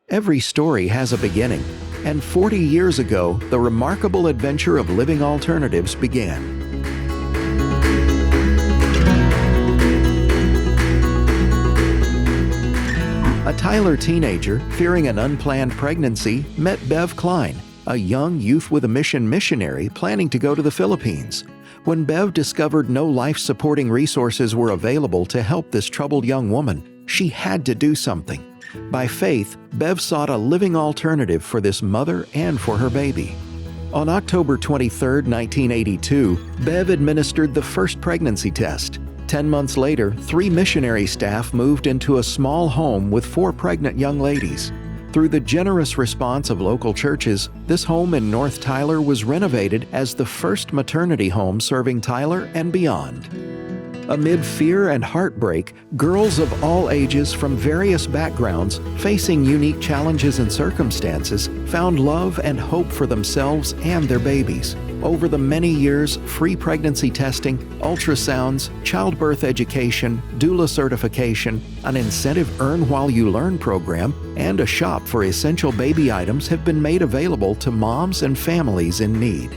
Every story has a beginning, and 40 years ago, the remarkable adventure of Living Alternatives began. A Tyler teenager, fearing an unplanned pregnancy, met Bev Klein, a young youth with a mission missionary planning to go to the Philippines. When Bev discovered no life-supporting resources were available to help this troubled young woman, she had to do something. By faith, Bev sought a living alternative for this mother and for her baby. On October 23, 1982, Bev administered the first pregnancy test. 10 months later, 3 missionary staff moved into a small home with 4 pregnant young ladies. Through the generous response of local churches, this home in North Tyler was renovated as the first maternity home serving Tyler and beyond. Amid fear and heartbreak, girls of all ages from various backgrounds, facing unique challenges and circumstances, found love and hope for themselves and their babies. Over the many years, free pregnancy testing, ultrasounds, childbirth education, doula certification, an incentive Earn While You Learn program, and a shop for essential baby items have been made available to moms and families in need.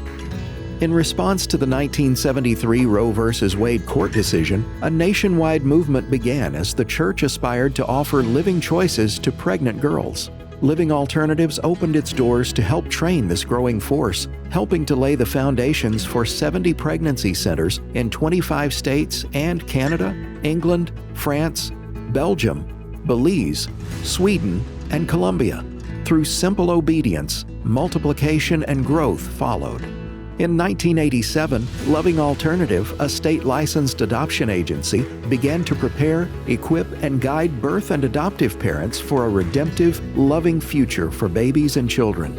In response to the 1973 Roe v. Wade court decision, a nationwide movement began as the church aspired to offer living choices to pregnant girls. Living Alternatives opened its doors to help train this growing force, helping to lay the foundations for 70 pregnancy centers in 25 states and Canada, England, France, Belgium, Belize, Sweden, and Colombia. Through simple obedience, multiplication and growth followed. In 1987, Loving Alternative, a state-licensed adoption agency, began to prepare, equip, and guide birth and adoptive parents for a redemptive, loving future for babies and children.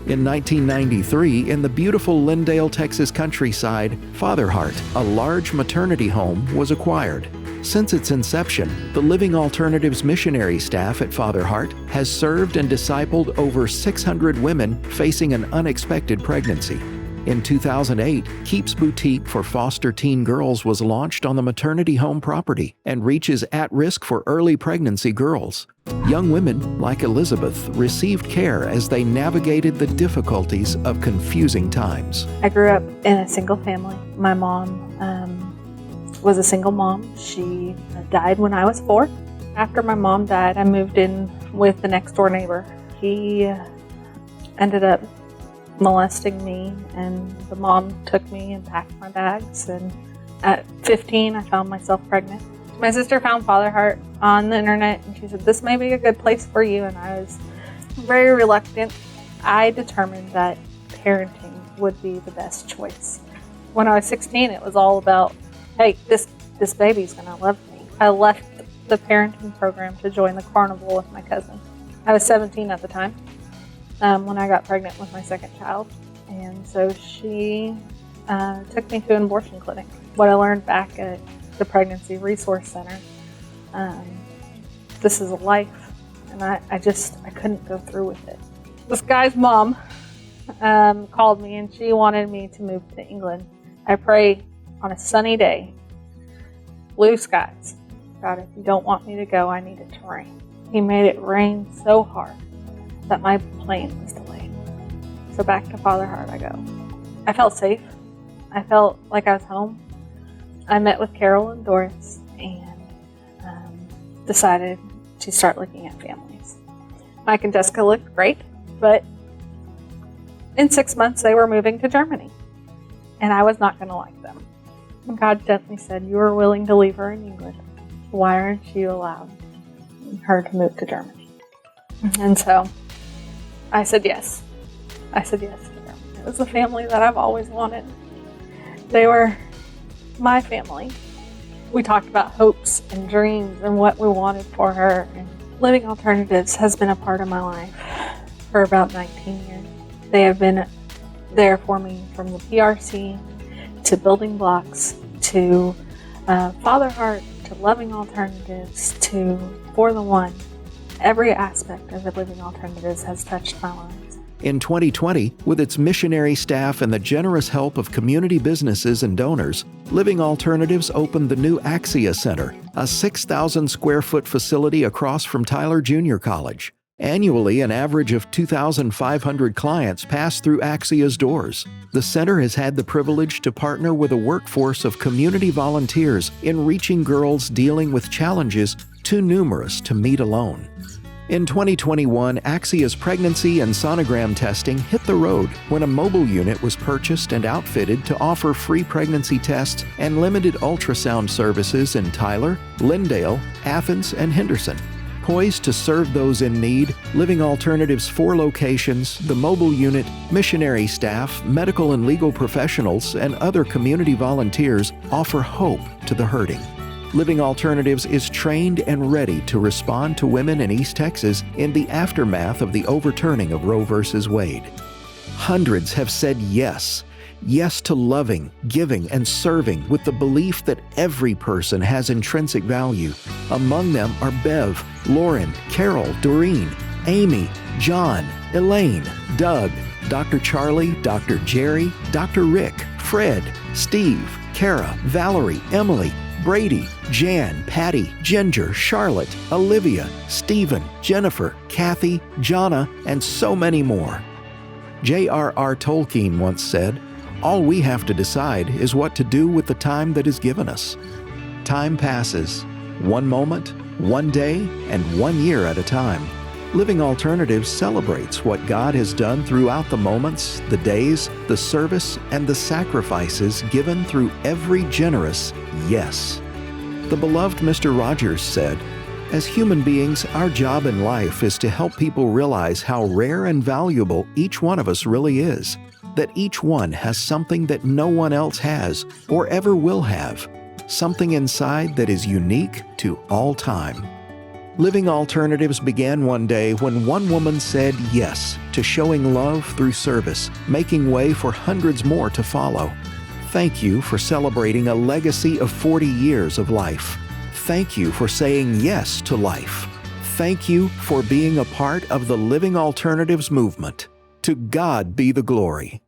In 1993, in the beautiful Lindale, Texas countryside, Father Heart, a large maternity home, was acquired. Since its inception, the Living Alternatives missionary staff at Father Heart has served and discipled over 600 women facing an unexpected pregnancy. In 2008, Keeps Boutique for foster teen girls was launched on the maternity home property and reaches at risk for early pregnancy girls. Young women, like Elizabeth, received care as they navigated the difficulties of confusing times. I grew up in a single family. My mom was a single mom. She died when I was 4. After my mom died, I moved in with the next door neighbor. He ended up molesting me, and the mom took me and packed my bags, and at 15 I found myself pregnant. My sister found Father Heart on the internet, and she said, "This may be a good place for you," and I was very reluctant. I determined that parenting would be the best choice. When I was 16, it was all about, hey, this baby's gonna love me. I left the parenting program to join the carnival with my cousin. I was 17 at the time. When I got pregnant with my second child. And so she took me to an abortion clinic. What I learned back at the Pregnancy Resource Center, this is a life, and I couldn't go through with it. This guy's mom called me, and she wanted me to move to England. I pray on a sunny day, blue skies. God, if you don't want me to go, I need it to rain. He made it rain so hard that my plane was delayed. So back to Father Heart I go. I felt safe. I felt like I was home. I met with Carol and Doris and decided to start looking at families. Mike and Jessica looked great, but in 6 months they were moving to Germany, and I was not going to like them. And God gently said, "You are willing to leave her in England. Why aren't you allowing her to move to Germany?" And so I said yes. I said yes to them. It was the family that I've always wanted. They were my family. We talked about hopes and dreams and what we wanted for her. And Living Alternatives has been a part of my life for about 19 years. They have been there for me from the PRC to Building Blocks to Father Heart to Loving Alternatives to For the One. Every aspect of the Living Alternatives has touched my lives. In 2020, with its missionary staff and the generous help of community businesses and donors, Living Alternatives opened the new Axia Center, a 6,000 square foot facility across from Tyler Junior College. Annually, an average of 2,500 clients pass through Axia's doors. The center has had the privilege to partner with a workforce of community volunteers in reaching girls dealing with challenges too numerous to meet alone. In 2021, Axia's pregnancy and sonogram testing hit the road when a mobile unit was purchased and outfitted to offer free pregnancy tests and limited ultrasound services in Tyler, Lindale, Athens, and Henderson. Poised to serve those in need, Living Alternatives' 4 locations, the mobile unit, missionary staff, medical and legal professionals, and other community volunteers offer hope to the hurting. Living Alternatives is trained and ready to respond to women in East Texas in the aftermath of the overturning of Roe v. Wade. Hundreds have said yes. Yes to loving, giving, and serving with the belief that every person has intrinsic value. Among them are Bev, Lauren, Carol, Doreen, Amy, John, Elaine, Doug, Dr. Charlie, Dr. Jerry, Dr. Rick, Fred, Steve, Kara, Valerie, Emily, Brady, Jan, Patty, Ginger, Charlotte, Olivia, Stephen, Jennifer, Kathy, Jonna, and so many more. J.R.R. Tolkien once said, "All we have to decide is what to do with the time that is given us." Time passes, one moment, one day, and 1 year at a time. Living Alternatives celebrates what God has done throughout the moments, the days, the service, and the sacrifices given through every generous yes. The beloved Mr. Rogers said, "As human beings, our job in life is to help people realize how rare and valuable each one of us really is. That each one has something that no one else has or ever will have, something inside that is unique to all time." Living Alternatives began one day when one woman said yes to showing love through service, making way for hundreds more to follow. Thank you for celebrating a legacy of 40 years of life. Thank you for saying yes to life. Thank you for being a part of the Living Alternatives movement. To God be the glory.